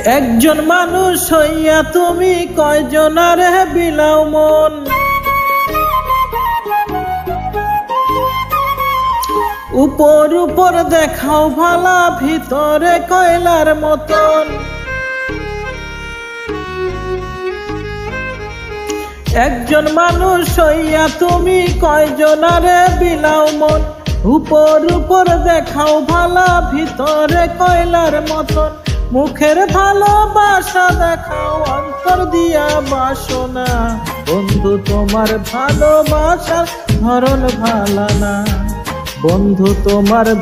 একজন মানুষ হইয়া তুমি কয়জনারে বিলাও মন। উপর উপর দেখাও ভালা, ভিতরে কয়লার মতন। একজন মানুষ হইয়া তুমি কয়জনারে বিলাও মন। উপর উপর দেখাও ভালা, ভিতরে কয়লার মতন। মুখের ভালোবাসা দেখাও, অন্তর দিয়া বাসনা। বন্ধু তোমার ভালোবাসার ধরন ভালা না, বন্ধু তোমার